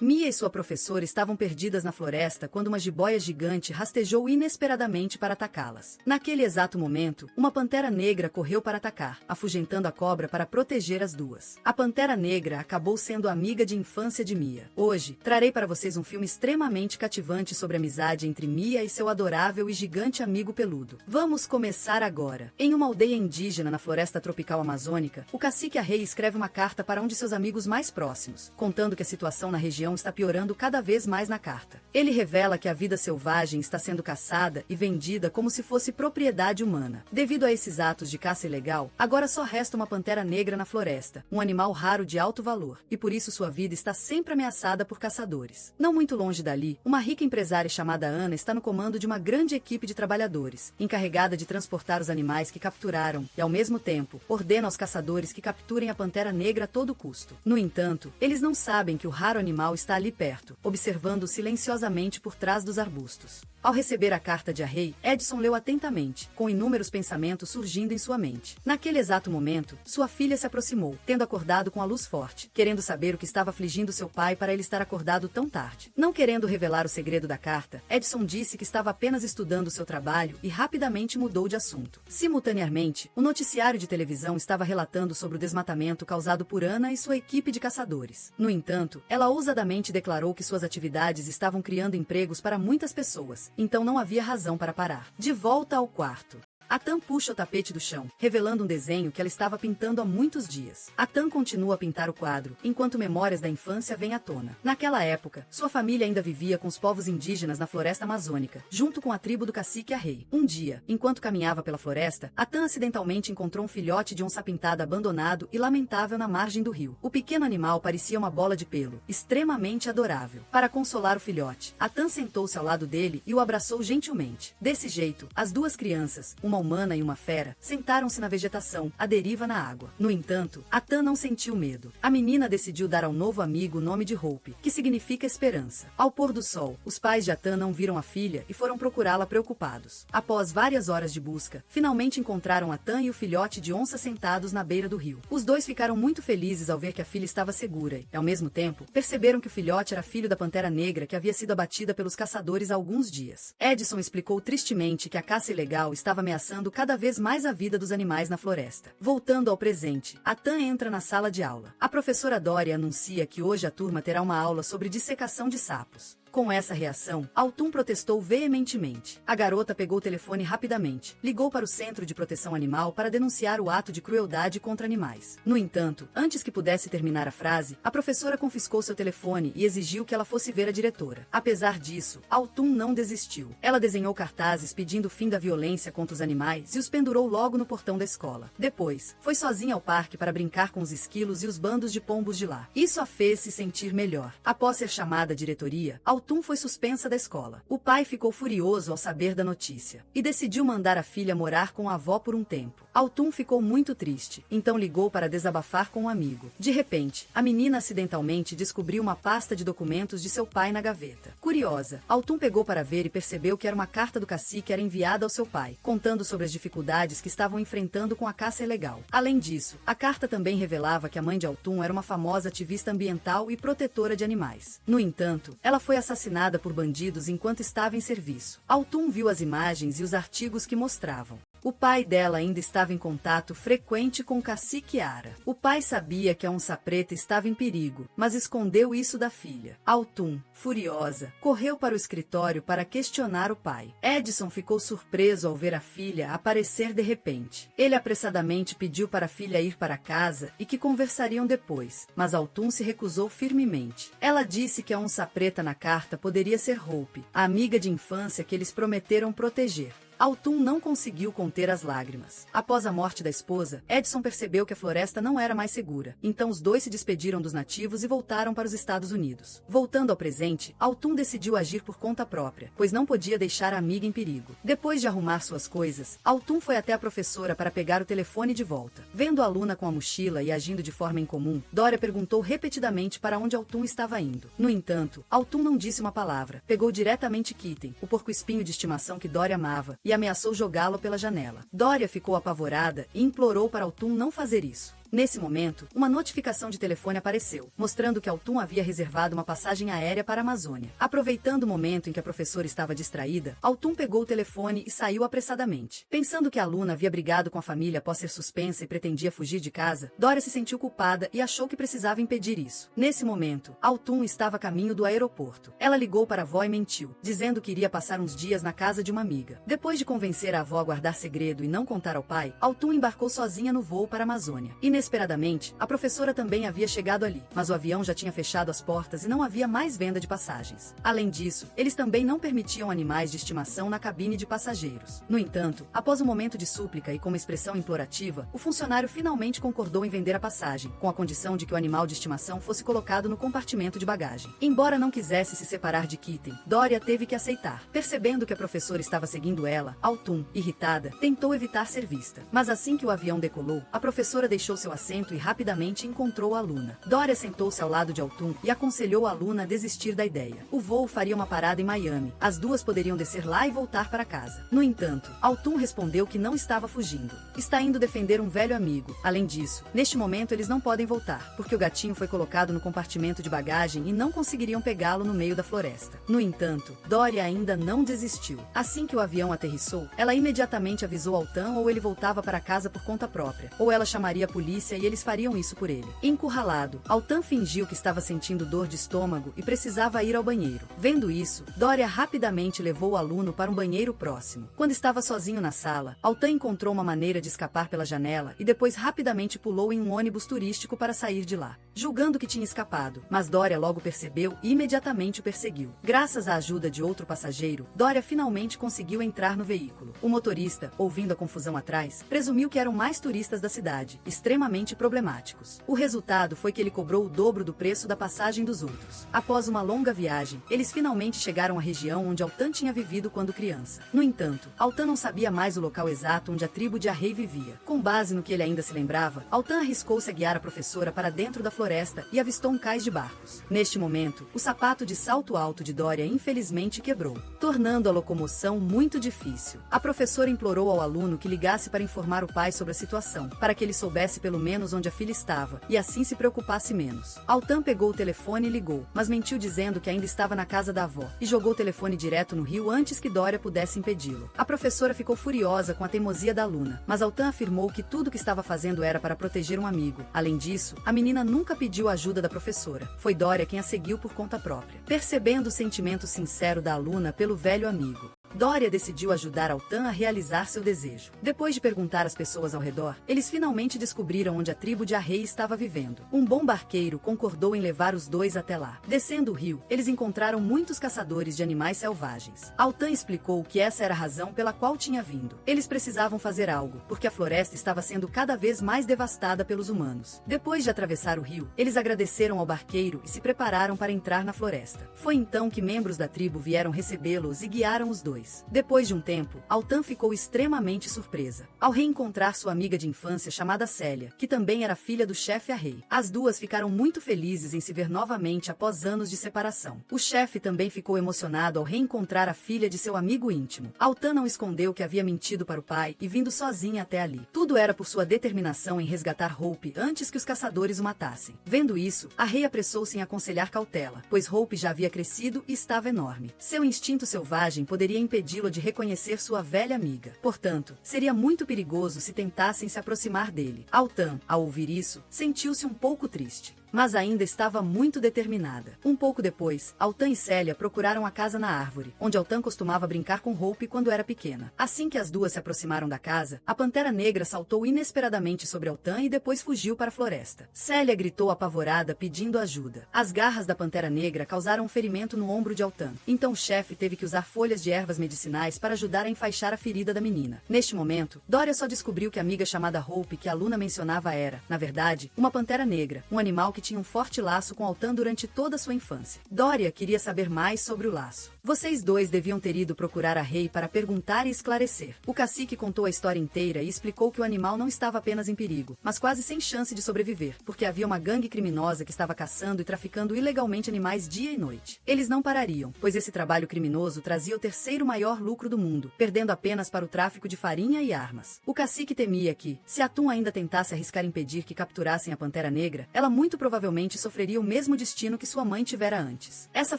Mia e sua professora estavam perdidas na floresta quando uma jiboia gigante rastejou inesperadamente para atacá-las. Naquele exato momento, uma pantera negra correu para atacar, afugentando a cobra para proteger as duas. A pantera negra acabou sendo amiga de infância de Mia. Hoje, trarei para vocês um filme extremamente cativante sobre a amizade entre Mia e seu adorável e gigante amigo peludo. Vamos começar agora. Em uma aldeia indígena na floresta tropical amazônica, o cacique Arrey escreve uma carta para um de seus amigos mais próximos, contando que a situação na região está piorando cada vez mais na carta. Ele revela que a vida selvagem está sendo caçada e vendida como se fosse propriedade humana. Devido a esses atos de caça ilegal, agora só resta uma pantera negra na floresta, um animal raro de alto valor, e por isso sua vida está sempre ameaçada por caçadores. Não muito longe dali, uma rica empresária chamada Ana está no comando de uma grande equipe de trabalhadores, encarregada de transportar os animais que capturaram e, ao mesmo tempo, ordena aos caçadores que capturem a pantera negra a todo custo. No entanto, eles não sabem que o raro animal está ali perto, observando silenciosamente por trás dos arbustos. Ao receber a carta de Arrey, Edson leu atentamente, com inúmeros pensamentos surgindo em sua mente. Naquele exato momento, sua filha se aproximou, tendo acordado com a luz forte, querendo saber o que estava afligindo seu pai para ele estar acordado tão tarde. Não querendo revelar o segredo da carta, Edson disse que estava apenas estudando seu trabalho e rapidamente mudou de assunto. Simultaneamente, o noticiário de televisão estava relatando sobre o desmatamento causado por Ana e sua equipe de caçadores. No entanto, ela ousadamente declarou que suas atividades estavam criando empregos para muitas pessoas. Então não havia razão para parar. De volta ao quarto. Atan puxa o tapete do chão, revelando um desenho que ela estava pintando há muitos dias. Atan continua a pintar o quadro, enquanto memórias da infância vêm à tona. Naquela época, sua família ainda vivia com os povos indígenas na floresta amazônica, junto com a tribo do cacique Arrey. Um dia, enquanto caminhava pela floresta, Atan acidentalmente encontrou um filhote de onça-pintada abandonado e lamentável na margem do rio. O pequeno animal parecia uma bola de pelo, extremamente adorável. Para consolar o filhote, Atan sentou-se ao lado dele e o abraçou gentilmente. Desse jeito, as duas crianças, uma humana e uma fera, sentaram-se na vegetação, à deriva na água. No entanto, Atan não sentiu medo. A menina decidiu dar ao novo amigo o nome de Hope, que significa esperança. Ao pôr do sol, os pais de Atan não viram a filha e foram procurá-la preocupados. Após várias horas de busca, finalmente encontraram Atan e o filhote de onça sentados na beira do rio. Os dois ficaram muito felizes ao ver que a filha estava segura e, ao mesmo tempo, perceberam que o filhote era filho da pantera negra que havia sido abatida pelos caçadores há alguns dias. Edson explicou tristemente que a caça ilegal estava ameaçando cada vez mais a vida dos animais na floresta. Voltando ao presente, Atan entra na sala de aula. A professora Dory anuncia que hoje a turma terá uma aula sobre dissecação de sapos. Com essa reação, Autumn protestou veementemente. A garota pegou o telefone rapidamente, ligou para o Centro de Proteção Animal para denunciar o ato de crueldade contra animais. No entanto, antes que pudesse terminar a frase, a professora confiscou seu telefone e exigiu que ela fosse ver a diretora. Apesar disso, Autumn não desistiu. Ela desenhou cartazes pedindo o fim da violência contra os animais e os pendurou logo no portão da escola. Depois, foi sozinha ao parque para brincar com os esquilos e os bandos de pombos de lá. Isso a fez se sentir melhor. Após ser chamada à diretoria, Autumn foi suspensa da escola. O pai ficou furioso ao saber da notícia e decidiu mandar a filha morar com a avó por um tempo. Autumn ficou muito triste, então ligou para desabafar com um amigo. De repente, a menina acidentalmente descobriu uma pasta de documentos de seu pai na gaveta. Curiosa, Autumn pegou para ver e percebeu que era uma carta do cacique que era enviada ao seu pai, contando sobre as dificuldades que estavam enfrentando com a caça ilegal. Além disso, a carta também revelava que a mãe de Autumn era uma famosa ativista ambiental e protetora de animais. No entanto, ela foi assassinada por bandidos enquanto estava em serviço. Autumn viu as imagens e os artigos que mostravam. O pai dela ainda estava em contato frequente com o cacique Ara. O pai sabia que a onça preta estava em perigo, mas escondeu isso da filha. Autumn, furiosa, correu para o escritório para questionar o pai. Edson ficou surpreso ao ver a filha aparecer de repente. Ele apressadamente pediu para a filha ir para casa e que conversariam depois, mas Autumn se recusou firmemente. Ela disse que a onça preta na carta poderia ser Hope, a amiga de infância que eles prometeram proteger. Autumn não conseguiu conter as lágrimas. Após a morte da esposa, Edson percebeu que a floresta não era mais segura. Então os dois se despediram dos nativos e voltaram para os Estados Unidos. Voltando ao presente, Autumn decidiu agir por conta própria, pois não podia deixar a amiga em perigo. Depois de arrumar suas coisas, Autumn foi até a professora para pegar o telefone de volta. Vendo a aluna com a mochila e agindo de forma incomum, Dória perguntou repetidamente para onde Autumn estava indo. No entanto, Autumn não disse uma palavra. Pegou diretamente Kitten, o porco-espinho de estimação que Dória amava, e ameaçou jogá-lo pela janela. Dória ficou apavorada e implorou para Autumn não fazer isso. Nesse momento, uma notificação de telefone apareceu, mostrando que Altum havia reservado uma passagem aérea para a Amazônia. Aproveitando o momento em que a professora estava distraída, Altum pegou o telefone e saiu apressadamente. Pensando que a aluna havia brigado com a família após ser suspensa e pretendia fugir de casa, Dória se sentiu culpada e achou que precisava impedir isso. Nesse momento, Altum estava a caminho do aeroporto. Ela ligou para a avó e mentiu, dizendo que iria passar uns dias na casa de uma amiga. Depois de convencer a avó a guardar segredo e não contar ao pai, Altum embarcou sozinha no voo para a Amazônia. Inesperadamente, a professora também havia chegado ali, mas o avião já tinha fechado as portas e não havia mais venda de passagens. Além disso, eles também não permitiam animais de estimação na cabine de passageiros. No entanto, após um momento de súplica e com uma expressão implorativa, o funcionário finalmente concordou em vender a passagem, com a condição de que o animal de estimação fosse colocado no compartimento de bagagem. Embora não quisesse se separar de Kitten, Dória teve que aceitar. Percebendo que a professora estava seguindo ela, Altum, irritada, tentou evitar ser vista. Mas assim que o avião decolou, a professora deixou seu assento e rapidamente encontrou a aluna. Dória sentou-se ao lado de Altum e aconselhou a aluna a desistir da ideia. O voo faria uma parada em Miami. As duas poderiam descer lá e voltar para casa. No entanto, Altum respondeu que não estava fugindo. Está indo defender um velho amigo. Além disso, neste momento eles não podem voltar, porque o gatinho foi colocado no compartimento de bagagem e não conseguiriam pegá-lo no meio da floresta. No entanto, Dória ainda não desistiu. Assim que o avião aterrissou, ela imediatamente avisou Altum ou ele voltava para casa por conta própria, ou ela chamaria a polícia e eles fariam isso por ele. Encurralado, Altum fingiu que estava sentindo dor de estômago e precisava ir ao banheiro. Vendo isso, Dória rapidamente levou o aluno para um banheiro próximo. Quando estava sozinho na sala, Altum encontrou uma maneira de escapar pela janela e depois rapidamente pulou em um ônibus turístico para sair de lá, julgando que tinha escapado, mas Dória logo percebeu e imediatamente o perseguiu. Graças à ajuda de outro passageiro, Dória finalmente conseguiu entrar no veículo. O motorista, ouvindo a confusão atrás, presumiu que eram mais turistas da cidade, extremamente problemáticos. O resultado foi que ele cobrou o dobro do preço da passagem dos outros. Após uma longa viagem, eles finalmente chegaram à região onde Altan tinha vivido quando criança. No entanto, Altan não sabia mais o local exato onde a tribo de Arrei vivia. Com base no que ele ainda se lembrava, Altan arriscou-se a guiar a professora para dentro da floresta e avistou um cais de barcos. Neste momento, o sapato de salto alto de Dória infelizmente quebrou, tornando a locomoção muito difícil. A professora implorou ao aluno que ligasse para informar o pai sobre a situação, para que ele soubesse pelo menos onde a filha estava, e assim se preocupasse menos. Altan pegou o telefone e ligou, mas mentiu dizendo que ainda estava na casa da avó, e jogou o telefone direto no rio antes que Dória pudesse impedi-lo. A professora ficou furiosa com a teimosia da aluna, mas Altan afirmou que tudo o que estava fazendo era para proteger um amigo. Além disso, a menina nunca pediu a ajuda da professora. Foi Dória quem a seguiu por conta própria. Percebendo o sentimento sincero da aluna pelo velho amigo, Dória decidiu ajudar Altan a realizar seu desejo. Depois de perguntar às pessoas ao redor, eles finalmente descobriram onde a tribo de Arrei estava vivendo. Um bom barqueiro concordou em levar os dois até lá. Descendo o rio, eles encontraram muitos caçadores de animais selvagens. Altan explicou que essa era a razão pela qual tinha vindo. Eles precisavam fazer algo, porque a floresta estava sendo cada vez mais devastada pelos humanos. Depois de atravessar o rio, eles agradeceram ao barqueiro e se prepararam para entrar na floresta. Foi então que membros da tribo vieram recebê-los e guiaram os dois. Depois de um tempo, Altan ficou extremamente surpresa ao reencontrar sua amiga de infância chamada Célia, que também era filha do chefe Arrei. As duas ficaram muito felizes em se ver novamente após anos de separação. O chefe também ficou emocionado ao reencontrar a filha de seu amigo íntimo. Altan não escondeu que havia mentido para o pai e vindo sozinha até ali. Tudo era por sua determinação em resgatar Hope antes que os caçadores o matassem. Vendo isso, Arrei apressou-se em aconselhar cautela, pois Hope já havia crescido e estava enorme. Seu instinto selvagem poderia impedi-lo de reconhecer sua velha amiga. Portanto, seria muito perigoso se tentassem se aproximar dele. Altan, ao ouvir isso, sentiu-se um pouco triste, mas ainda estava muito determinada. Um pouco depois, Altan e Célia procuraram a casa na árvore, onde Altan costumava brincar com Hope quando era pequena. Assim que as duas se aproximaram da casa, a Pantera Negra saltou inesperadamente sobre Altan e depois fugiu para a floresta. Célia gritou apavorada pedindo ajuda. As garras da Pantera Negra causaram um ferimento no ombro de Altan, então o chefe teve que usar folhas de ervas medicinais para ajudar a enfaixar a ferida da menina. Neste momento, Dória só descobriu que a amiga chamada Hope que a aluna mencionava era, na verdade, uma pantera negra, um animal que tinha um forte laço com Altan durante toda a sua infância. Dória queria saber mais sobre o laço. Vocês dois deviam ter ido procurar a rei para perguntar e esclarecer. O cacique contou a história inteira e explicou que o animal não estava apenas em perigo, mas quase sem chance de sobreviver, porque havia uma gangue criminosa que estava caçando e traficando ilegalmente animais dia e noite. Eles não parariam, pois esse trabalho criminoso trazia o terceiro maior lucro do mundo, perdendo apenas para o tráfico de farinha e armas. O cacique temia que, se Atum ainda tentasse arriscar impedir que capturassem a Pantera Negra, ela muito provavelmente sofreria o mesmo destino que sua mãe tivera antes. Essa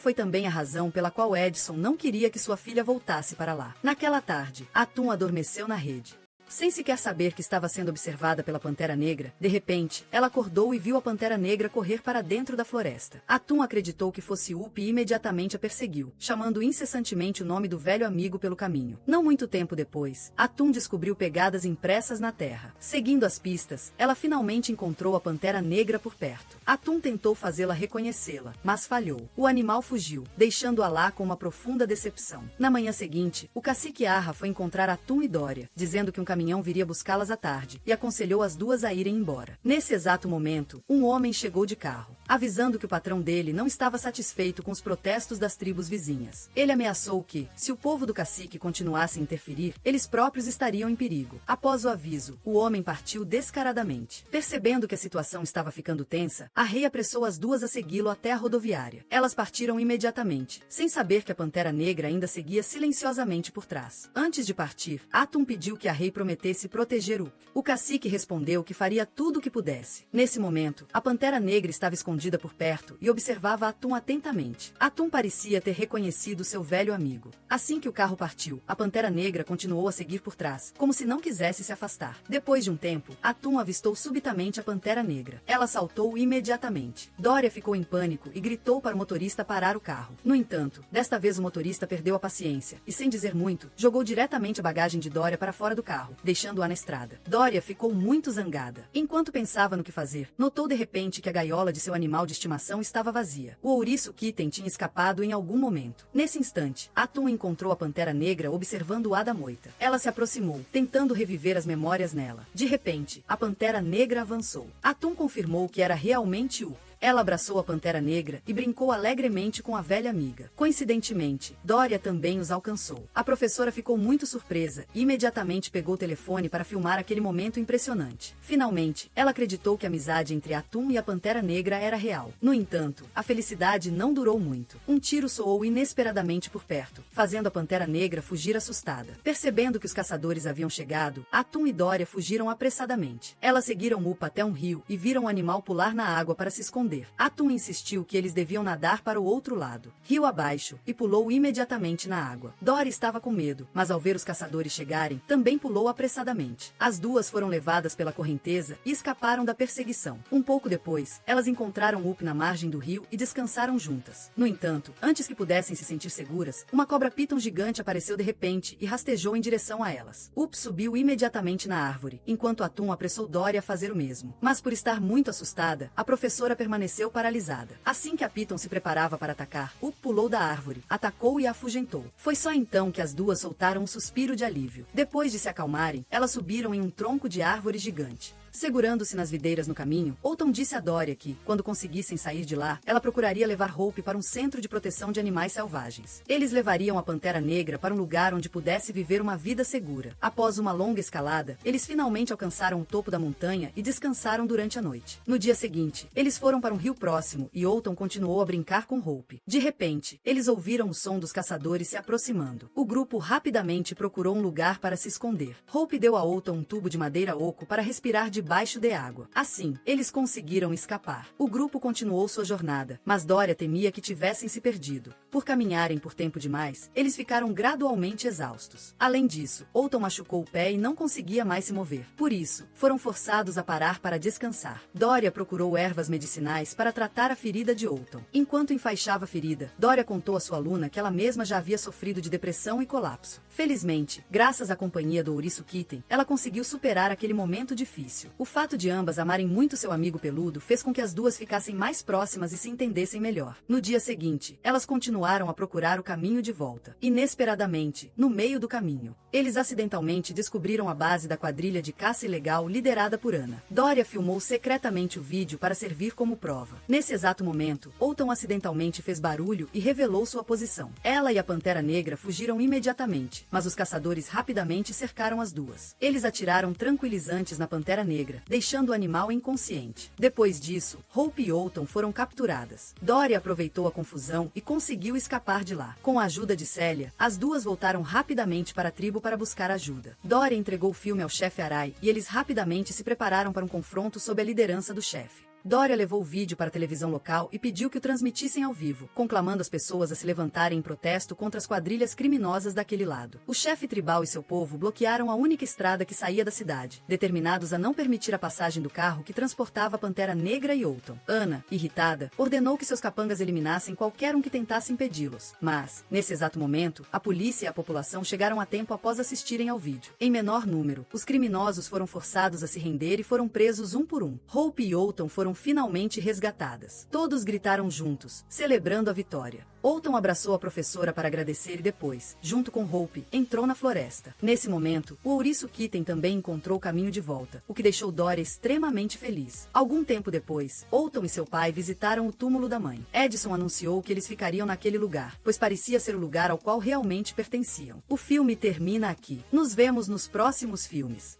foi também a razão pela qual Edson não queria que sua filha voltasse para lá. Naquela tarde, Atum adormeceu na rede. Sem sequer saber que estava sendo observada pela Pantera Negra, de repente, ela acordou e viu a Pantera Negra correr para dentro da floresta. Atum acreditou que fosse Up e imediatamente a perseguiu, chamando incessantemente o nome do velho amigo pelo caminho. Não muito tempo depois, Atum descobriu pegadas impressas na terra. Seguindo as pistas, ela finalmente encontrou a Pantera Negra por perto. Atum tentou fazê-la reconhecê-la, mas falhou. O animal fugiu, deixando-a lá com uma profunda decepção. Na manhã seguinte, o cacique Arra foi encontrar Atum e Dória, dizendo que um caminhão viria buscá-las à tarde, e aconselhou as duas a irem embora. Nesse exato momento, um homem chegou de carro, avisando que o patrão dele não estava satisfeito com os protestos das tribos vizinhas. Ele ameaçou que, se o povo do cacique continuasse a interferir, eles próprios estariam em perigo. Após o aviso, o homem partiu descaradamente. Percebendo que a situação estava ficando tensa, a rei apressou as duas a segui-lo até a rodoviária. Elas partiram imediatamente, sem saber que a Pantera Negra ainda seguia silenciosamente por trás. Antes de partir, Atum pediu que a rei prometesse proteger Up. O cacique respondeu que faria tudo o que pudesse. Nesse momento, a Pantera Negra estava escondida por perto e observava Atum atentamente. Atum parecia ter reconhecido seu velho amigo. Assim que o carro partiu, a Pantera Negra continuou a seguir por trás, como se não quisesse se afastar. Depois de um tempo, Atum avistou subitamente a Pantera Negra. Ela saltou imediatamente. Dória ficou em pânico e gritou para o motorista parar o carro. No entanto, desta vez o motorista perdeu a paciência e, sem dizer muito, jogou diretamente a bagagem de Dória para fora do carro, deixando-a na estrada. Dória ficou muito zangada. Enquanto pensava no que fazer, notou de repente que a gaiola de seu animal de estimação estava vazia. O ouriço Kitten tinha escapado em algum momento. Nesse instante, Atum encontrou a Pantera Negra observando-a da moita. Ela se aproximou, tentando reviver as memórias nela. De repente, a Pantera Negra avançou. Atum confirmou que era realmente Up. Ela abraçou a Pantera Negra e brincou alegremente com a velha amiga. Coincidentemente, Dória também os alcançou. A professora ficou muito surpresa e imediatamente pegou o telefone para filmar aquele momento impressionante. Finalmente, ela acreditou que a amizade entre Atum e a Pantera Negra era real. No entanto, a felicidade não durou muito. Um tiro soou inesperadamente por perto, fazendo a Pantera Negra fugir assustada. Percebendo que os caçadores haviam chegado, Atum e Dória fugiram apressadamente. Elas seguiram Up até um rio e viram o animal pular na água para se esconder. Atum insistiu que eles deviam nadar para o outro lado, rio abaixo, e pulou imediatamente na água. Dória estava com medo, mas ao ver os caçadores chegarem, também pulou apressadamente. As duas foram levadas pela correnteza e escaparam da perseguição. Um pouco depois, elas encontraram Up na margem do rio e descansaram juntas. No entanto, antes que pudessem se sentir seguras, uma cobra piton gigante apareceu de repente e rastejou em direção a elas. Up subiu imediatamente na árvore, enquanto Atum apressou Dória a fazer o mesmo. Mas por estar muito assustada, a professora permaneceu paralisada. Assim que a Piton se preparava para atacar, Up pulou da árvore, atacou e a afugentou. Foi só então que as duas soltaram um suspiro de alívio. Depois de se acalmarem, elas subiram em um tronco de árvore gigante. Segurando-se nas videiras no caminho, Autumn disse a Dória que, quando conseguissem sair de lá, ela procuraria levar Hope para um centro de proteção de animais selvagens. Eles levariam a Pantera Negra para um lugar onde pudesse viver uma vida segura. Após uma longa escalada, eles finalmente alcançaram o topo da montanha e descansaram durante a noite. No dia seguinte, eles foram para um rio próximo e Autumn continuou a brincar com Hope. De repente, eles ouviram o som dos caçadores se aproximando. O grupo rapidamente procurou um lugar para se esconder. Hope deu a Autumn um tubo de madeira oco para respirar debaixo de água. Assim, eles conseguiram escapar. O grupo continuou sua jornada, mas Dória temia que tivessem se perdido. Por caminharem por tempo demais, eles ficaram gradualmente exaustos. Além disso, Autumn machucou o pé e não conseguia mais se mover. Por isso, foram forçados a parar para descansar. Dória procurou ervas medicinais para tratar a ferida de Autumn. Enquanto enfaixava a ferida, Dória contou à sua aluna que ela mesma já havia sofrido de depressão e colapso. Felizmente, graças à companhia do ouriço Kitten, ela conseguiu superar aquele momento difícil. O fato de ambas amarem muito seu amigo peludo fez com que as duas ficassem mais próximas e se entendessem melhor. No dia seguinte, elas continuaram a procurar o caminho de volta. Inesperadamente, no meio do caminho, eles acidentalmente descobriram a base da quadrilha de caça ilegal liderada por Anna. Doria filmou secretamente o vídeo para servir como prova. Nesse exato momento, Outon acidentalmente fez barulho e revelou sua posição. Ela e a Pantera Negra fugiram imediatamente, mas os caçadores rapidamente cercaram as duas. Eles atiraram tranquilizantes na Pantera Negra, deixando o animal inconsciente. Depois disso, Hope e Outon foram capturadas. Doria aproveitou a confusão e conseguiu escapar de lá. Com a ajuda de Celia, as duas voltaram rapidamente para a tribo para buscar ajuda. Doria entregou o filme ao chefe Arai e eles rapidamente se prepararam para um confronto sob a liderança do chefe. Doria levou o vídeo para a televisão local e pediu que o transmitissem ao vivo, conclamando as pessoas a se levantarem em protesto contra as quadrilhas criminosas daquele lado. O chefe tribal e seu povo bloquearam a única estrada que saía da cidade, determinados a não permitir a passagem do carro que transportava a Pantera Negra e Outon. Anna, irritada, ordenou que seus capangas eliminassem qualquer um que tentasse impedi-los. Mas, nesse exato momento, a polícia e a população chegaram a tempo após assistirem ao vídeo. Em menor número, os criminosos foram forçados a se render e foram presos um por um. Hope e Outon foram finalmente resgatadas. Todos gritaram juntos, celebrando a vitória. Outon abraçou a professora para agradecer e depois, junto com Hope, entrou na floresta. Nesse momento, o ouriço Kitten também encontrou o caminho de volta, o que deixou Doria extremamente feliz. Algum tempo depois, Outon e seu pai visitaram o túmulo da mãe. Edison anunciou que eles ficariam naquele lugar, pois parecia ser o lugar ao qual realmente pertenciam. O filme termina aqui. Nos vemos nos próximos filmes.